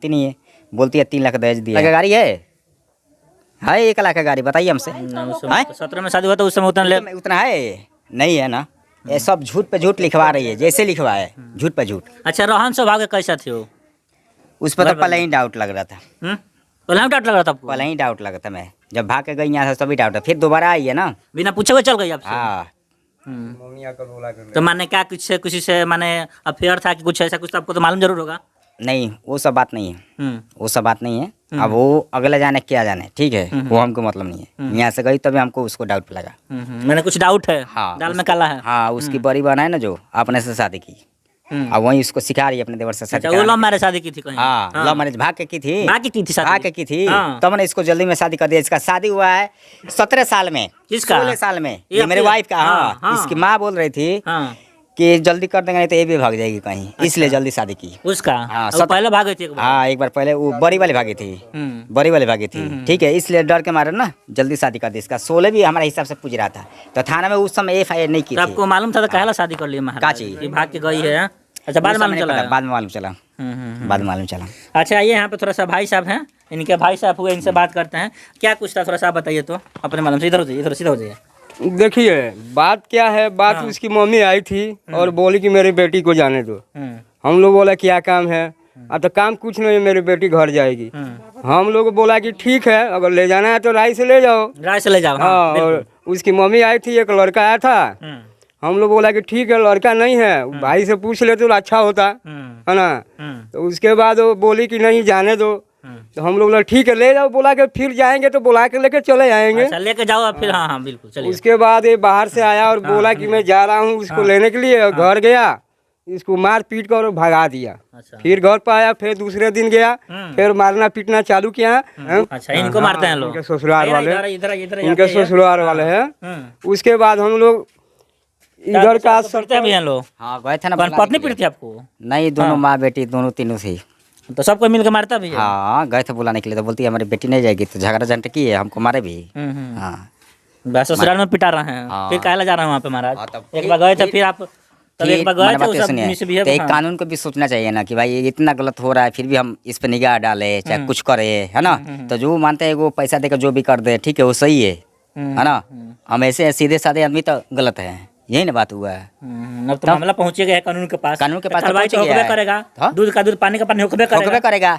नहीं है, बोलती है 3 लाख दहेज दिया। गाड़ी है 1 लाख का गाड़ी, बताइए हमसे। 17 में शादी हुआ तो उस समय उतना है नहीं है ना, ये सब झूठ पे झूठ लिखवा रही है, जैसे लिखवाए झूठ पे झूठ। अच्छा, रोहन स्वभाव के कैसा थे वो? उस पर तो पहले ही डाउट लग रहा था। पहले ही डाउट लग रहा था आपको? पहले ही डाउट लगा था, मैं जब भाग के गई यहाँ से तभी डाउट है, फिर दोबारा आई है ना, बिना पूछे हुए चल गई आपसे? हाँ। तो माने क्या कुछ से किसी से माने अफेयर था कि कुछ ऐसा कुछ तो आपको तो मालूम जरूर होगा। नहीं वो सब बात नहीं है, वो सब बात नहीं है। अब वो अगले जाने क्या जाने, ठीक है, वो हमको मतलब नहीं है। यहाँ से गई तभी हमको उसको डाउट लगा। मैंने कुछ डाउट है। हाँ, दाल में काला है। हाँ, उसकी बड़ी बहन है ना जो अपने से शादी की, अब वही उसको सिखा रही है अपने देवर से शादी। वो लव मैरिज शादी की थी कहीं? हाँ, लव मैरिज भाग के की थी, भाग के की थी शादी? भाग के की थी, तब मैंने इसको जल्दी में शादी कर दिया। इसका शादी हुआ है 17 साल में। किसका? 16 साल में, ये मेरे वाइफ का। हाँ, इसकी माँ बोल रही थी कि जल्दी कर देंगे नहीं तो ये भी भाग जाएगी कहीं, इसलिए जल्दी शादी की उसका। हाँ, पहले भागी थी हाँ, एक बार पहले वो बड़ी वाली भागी थी, बड़ी वाली भागी थी, ठीक है, इसलिए डर के मारे ना जल्दी शादी कर दी। इसका 16 भी हमारे हिसाब से पूछ रहा था, तो थाना में उस समय FIR नहीं की थी। आपको मालूम था तो कहला शादी कर लिया महाराज? ये भाग के गई है। अच्छा, बाद में मालूम चला? बाद में मालूम चला, बाद में मालूम चला। अच्छा, आइए यहाँ पे थोड़ा सा भाई साहब हैं, इनके भाई साहब हुए, इनसे बात करते हैं। क्या कुछ था थोड़ा सा बताइए तो अपने मालूम से। इधर हो जाइए, इधर सीधा हो जाइए। देखिए बात क्या है, बात उसकी मम्मी आई थी और बोली कि मेरी बेटी को जाने दो। हम लोग बोला क्या काम है? तो काम कुछ नहीं है, मेरी बेटी घर जाएगी। हम लोग बोला कि ठीक है, अगर ले जाना है तो राय से ले जाओ, राय से ले जाओ। हाँ, और उसकी मम्मी आई थी, एक लड़का आया था। हम लोग बोला कि ठीक है, लड़का नहीं है, भाई से पूछ लेते तो अच्छा होता है ना। तो उसके बाद वो बोली कि नहीं जाने दो, तो हम लोग बोला ठीक है ले जाओ, बोला के फिर जाएंगे तो बुला के लेके चले आएंगे। अच्छा, लेके जाओ आप फिर? हाँ हाँ बिल्कुल, चलिए। उसके बाद ये बाहर से आया और बोला कि मैं जा रहा हूँ उसको लेने के लिए, और घर गया, इसको मार पीट कर भगा दिया। फिर घर पर आया, फिर दूसरे दिन गया, फिर मारना पीटना चालू किया। अच्छा, इनको मारते हैं लोग? इनके ससुराल वाले, इनके ससुराल वाले हैं। उसके बाद हम लोग इधर का करते भी हैं लोग। हाँ, गए थे ना। पत्नी पीटती आपको? नहीं, दोनों माँ बेटी दोनों तीनों थी। तो सबको मिलकर मारता भी है? हाँ, गए थे बुलाने के लिए, तो बोलती है हमारी बेटी नहीं जाएगी, तो झगड़ा झंट की है, हमको मारे भी। हाँ, बस ससुराल में पिटा रहे हैं। फिर काहे ला जा रहे हैं वहाँ पे महाराज? एक बार गए थे, फिर आप एक बार गए थे, तो एक कानून को भी सोचना चाहिए ना कि भाई ये इतना गलत हो रहा है, फिर भी हम इस पे निगाह डाले, चाहे कुछ करे, है ना। तो जो मानते हैं वो पैसा देकर जो भी कर दे, ठीक है, वो सही है ना। हम ऐसे सीधे साधे आदमी तो गलत है, यही ना बात हुआ है। अब तो मामला पहुंचेगा है कानून के पास। कानून के पास करेगा, दूध का दूध पानी का पानी होकबे करेगा।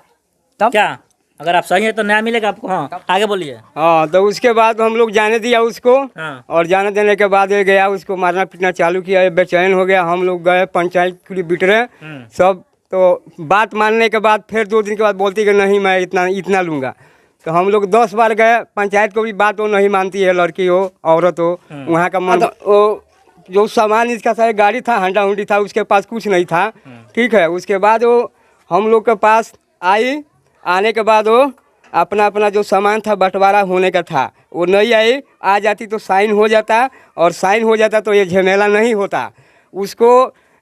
तब क्या अगर आप सही है तो न्याय मिलेगा आपको। हाँ, आगे बोलिए। हाँ, तो उसके बाद हम लोग जाने दिया उसको। और जाने देने के बाद ये गया, उसको मारना पीटना चालू किया, ये बेचैन हो गया। हम लोग गए पंचायत के लिए बिटरे सब, तो बात मानने के बाद फिर 2 दिन के बाद बोलती कि नहीं मैं इतना लूँगा। तो हम लोग 10 बार गए, पंचायत को भी बात वो नहीं मानती है, लड़की हो औरत हो, वहाँ का मन। वो जो सामान इसका सारे गाड़ी था, हंडा हुंडी था, उसके पास कुछ नहीं था, ठीक है। उसके बाद वो हम लोग के पास आई, आने के बाद वो अपना अपना जो सामान था बंटवारा होने का था, वो नहीं आई। आ जाती तो साइन हो जाता, और साइन हो जाता तो ये झमेला नहीं होता। उसको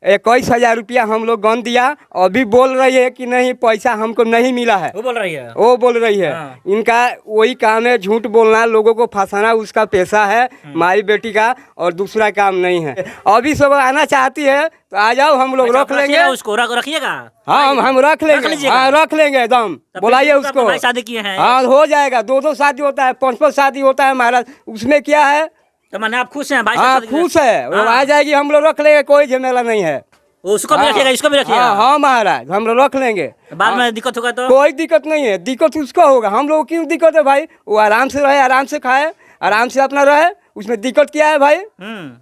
21,000 रुपया हम लोग गन दिया। अभी बोल रही है कि नहीं पैसा हमको नहीं मिला है। वो बोल रही है? वो बोल रही है। इनका वही काम है, झूठ बोलना, लोगों को फंसाना, उसका पैसा है माई बेटी का, और दूसरा काम नहीं है। अभी सब आना चाहती है तो आ जाओ, हम लोग रख लेंगे उसको। रखिएगा? हाँ, हम रख लेंगे। हाँ, रख लेंगे एकदम। बुलाइए उसको। शादी किए हैं? हाँ, हो जाएगा। 2 शादी होता है, 5 शादी होता है महाराज, उसमें क्या है। तो माने आप खुश हैं भाई? हाँ, खुश है। वो आ जाएगी, हम लोग रख लेंगे, कोई झमेला नहीं है। उसको भी रखिएगा, इसको भी रखिएगा? हाँ महाराज, हम लोग रख लेंगे। बाद में दिक्कत होगा तो? कोई दिक्कत नहीं है, दिक्कत उसको होगा, हम लोग क्यों दिक्कत है भाई। वो आराम से रहे, आराम से खाए, आराम से अपना रहे, उसमें दिक्कत क्या है भाई।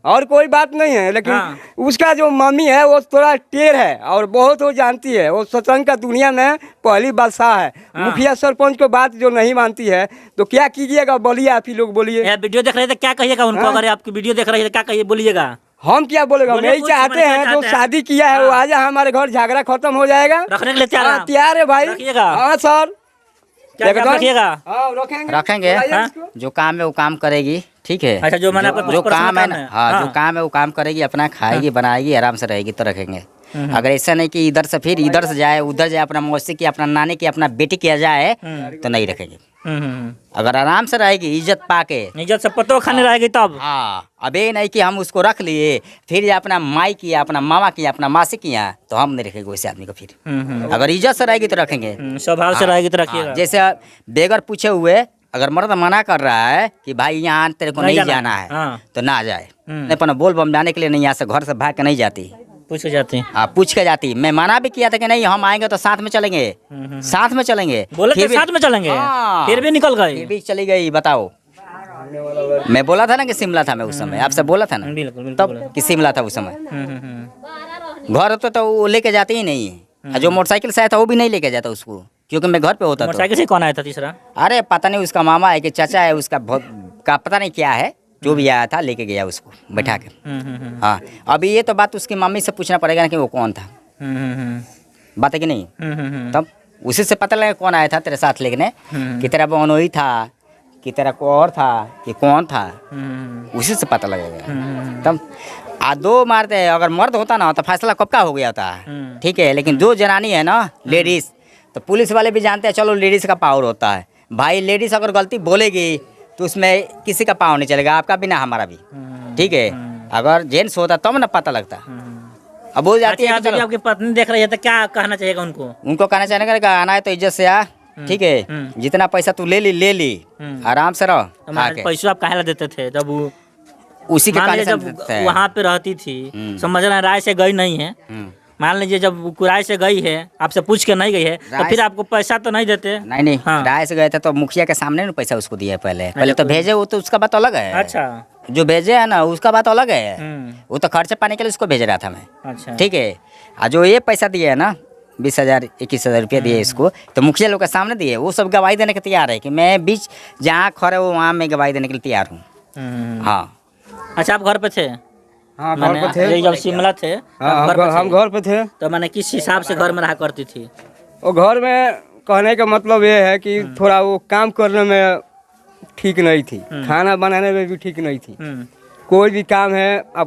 और कोई बात नहीं है। लेकिन उसका जो मम्मी है वो थोड़ा टेढ़ है, और बहुत वो जानती है, वो सत्संग का दुनिया में पहली बादशाह है। मुखिया सरपंच को बात जो नहीं मानती है, तो क्या कीजिएगा, बोलिए आप ही लोग बोलिए। वीडियो देख रहे थे, क्या कहिएगा उनको? अगर आपकी वीडियो देख रहे थे, क्या कहिए, बोलिएगा। हम क्या बोलेगा, हम यही चाहते हैं जो शादी किया है वो आ जाए हमारे घर, झगड़ा खत्म हो जाएगा। रखने के लिए तैयार है भाई। हाँ सर, रखिएगा? रखेंगे। जो काम है वो काम करेगी, ठीक है। अच्छा, जो मैंने जो काम है ना, हाँ, जो काम है वो काम करेगी, अपना खाएगी, बनाएगी, आराम से रहेगी, तो रखेंगे। अगर ऐसा नहीं कि इधर से फिर इधर से जाए उधर जाए, अपना मौसी की, अपना नानी की, अपना बेटी किया जाए तो नहीं रखेंगे। अगर आराम से रहेगी इज्जत पाके, इज्जत से पतो खाने रहेगी तब। हाँ, अब ये नहीं कि हम उसको रख लिए फिर अपना माई किया, अपना मामा किया, अपना मासी किया, तो हम नहीं रखेंगे वैसे आदमी को फिर। अगर इज्जत से रहेगी तो रखेंगे, स्वभाव से रहेगी तो रखिएगा। जैसे बेगर पूछे हुए अगर मर्द मना कर रहा है कि भाई यहाँ तेरे को नहीं जाना है तो ना जाए, नहीं अपना बोल बम जाने के लिए नहीं, यहाँ से घर से भाग के नहीं जाती, पूछ के जाती। हाँ पूछ के जाती। मैं मना भी किया था कि नहीं हम आएंगे तो साथ में चलेंगे, साथ में चलेंगे, बोले थे साथ में चलेंगे, फिर भी निकल गए, फिर भी चली गई। बताओ, मैं बोला था ना कि शिमला था मैं उस समय, आपसे बोला था ना तब कि शिमला था उस समय। घर होता तो वो लेके जाते ही नहीं, जो मोटरसाइकिल से आया था वो भी नहीं लेके जाता उसको, क्योंकि मैं घर पे होता था। मोटरसाइकिल से कौन आया था तीसरा? अरे पता नहीं, उसका मामा है कि चाचा है उसका, का पता नहीं क्या है, जो भी आया था लेके गया उसको बैठा के। हाँ, अभी ये तो बात उसकी मम्मी से पूछना पड़ेगा ना कि वो कौन था, बात है कि नहीं। तब उसी से पता लगा कौन आया था तेरे साथ लेने, कि तेरा बहनोई था कि तेरा को और था कि कौन था, उसी से पता लगेगा। तब दो मारते, अगर मर्द होता ना तो फैसला कब का हो गया था, ठीक है। लेकिन जो जनानी है ना लेडीज, तो पुलिस वाले भी जानते हैं, चलो लेडीज का पावर होता है भाई, लेडीज अगर गलती बोलेगी तो उसमें किसी का पाँव नहीं चलेगा, आपका भी ना हमारा भी, ठीक है। अगर जेंट्स होता तब ना पता लगता। अब वो जाती है, आपकी पत्नी देख रही है तो क्या कहना चाहिएगा उनको? उनको कहना चाहिए कि आना है तो इज्जत से आ, ठीक है। जितना पैसा तू ले ली, आराम से रहो। पैसा आप काहे ला देते थे जब वो उसी के कहने जब वहाँ पे रहती थी, समझ रहे राय से गई नहीं है, मान लीजिए जब किराए से गई है, आपसे पूछ के नहीं गई है, तो फिर आपको पैसा तो नहीं देते? नहीं, किराए से गए थे तो मुखिया के सामने ना पैसा उसको दिया पहले तो भेजे, वो तो उसका बात अलग है। अच्छा, जो भेजे है ना उसका बात अलग है, वो तो खर्चे पाने के लिए उसको भेज रहा था मैं। अच्छा, ठीक है। जो ये पैसा दिए है ना 20,000 21,000 रुपया दिए इसको, तो मुखिया लोग के सामने दिए, वो सब गवाही देने के तैयार है कि मैं बीच जहाँ खड़े हो वहाँ मैं गवाही देने के लिए तैयार हूँ। हाँ। अच्छा, आप घर पे थे? हाँ, घर पे थे। जब शिमला थे हम घर पे थे। तो मैंने किस हिसाब से घर में रहा करती थी? वो घर में कहने का मतलब ये है कि थोड़ा वो काम करने में ठीक नहीं थी, खाना बनाने में भी ठीक नहीं थी, कोई भी काम है अपना